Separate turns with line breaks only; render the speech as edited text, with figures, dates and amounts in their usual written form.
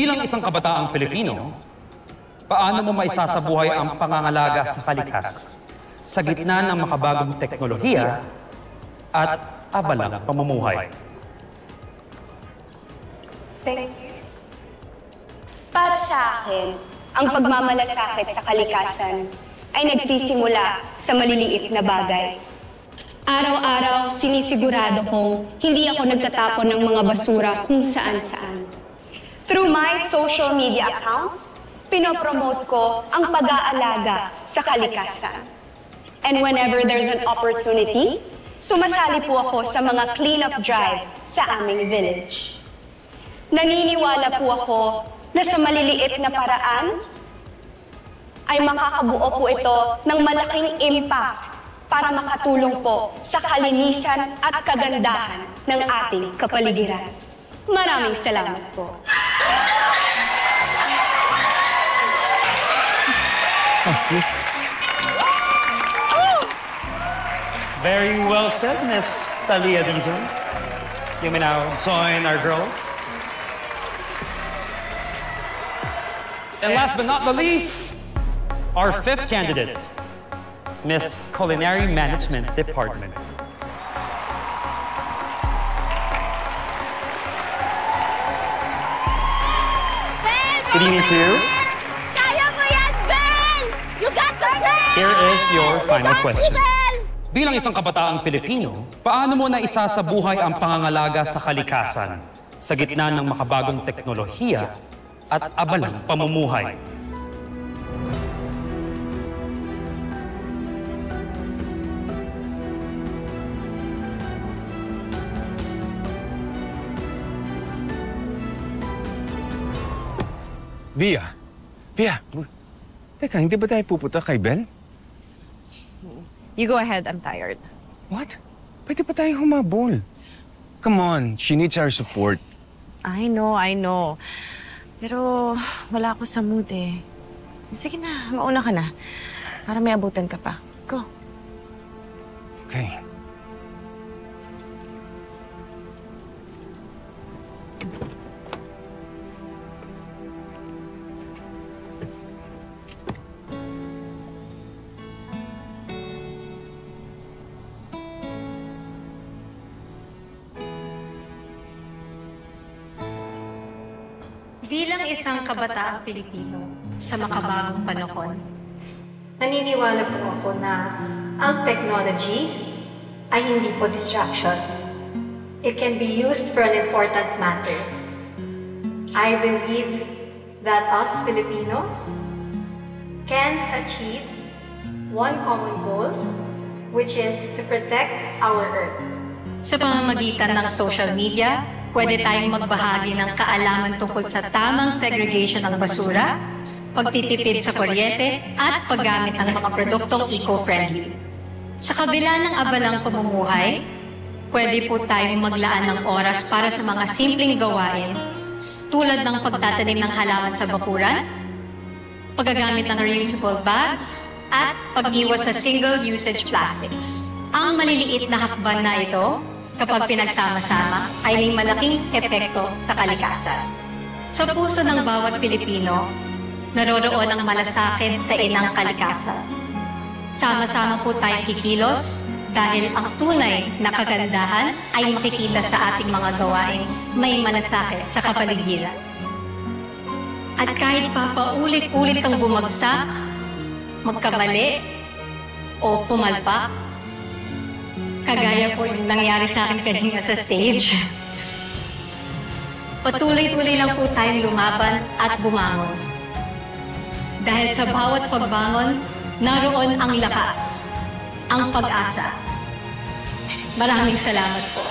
Bilang isang kabataang Pilipino, paano mo maisasabuhay ang pangangalaga sa kalikasan sa gitna ng makabagong teknolohiya at abalang pamumuhay?
Thank you. Para sa akin, ang pagmamalasakit sa kalikasan ay nagsisimula sa maliliit na bagay. Araw-araw, sinisigurado kong hindi ako nagtatapon ng mga basura kung saan-saan. Through my social media accounts, pinopromote ko ang pag-aalaga sa kalikasan. And whenever there's an opportunity, sumasali po ako sa mga cleanup drive sa aming village. Naniniwala po ako na sa maliliit na paraan ay makakabuo po ito ng malaking impact para makatulong po sa kalinisan at kagandahan ng ating kapaligiran. Maraming salamat po.
Very well said, Miss Talia Dizon. You may now join our girls. And last but not the least, our fifth candidate, Miss Culinary Management Department. Good evening to you.
Kaya mo yan, Belle! You got the plan!
Here is your final question. Bilang isang kabataang Pilipino, paano mo na isasabuhay ang pangangalaga sa kalikasan sa gitna ng makabagong teknolohiya at abalang pamumuhay?
Via, teka, hindi ba tayo pupunta kay Belle?
You go ahead, I'm tired.
What? Pwede pa tayo humabol? Come on, she needs our support.
I know. Pero wala ako sa mood eh. Sige na, mauna ka na. Para may abutan ka pa. Go.
Okay.
Bilang isang kabataang Pilipino sa makabagong panahon, naniniwala po ako na ang technology ay hindi po distraction. It can be used for an important matter. I believe that us Filipinos can achieve one common goal, which is to protect our Earth. Sa pamamagitan ng social media, pwede tayong magbahagi ng kaalaman tungkol sa tamang segregation ng basura, pagtitipid sa kuryente, at paggamit ng mga produktong eco-friendly. Sa kabila ng abalang pamumuhay, pwede po tayong maglaan ng oras para sa mga simpleng gawain tulad ng pagtatanim ng halaman sa bakuran, paggagamit ng reusable bags, at pag-iwas sa single-usage plastics. Ang maliliit na hakbang na ito, kapag pinagsama-sama, ay may malaking epekto sa kalikasan. Sa puso ng bawat Pilipino, naroroon ang malasakit sa inang kalikasan. Sama-sama po tayong kikilos dahil ang tunay na kagandahan ay makikita sa ating mga gawain may malasakit sa kapaligiran. At kahit pa paulit-ulit kang bumagsak, magkamali, o pumalpak, kagaya po yung nangyari sa akin kanina sa stage. Patuloy-tuloy lang po tayong lumaban at bumangon. Dahil sa bawat pagbangon, naroon ang lakas, ang pag-asa. Maraming salamat po.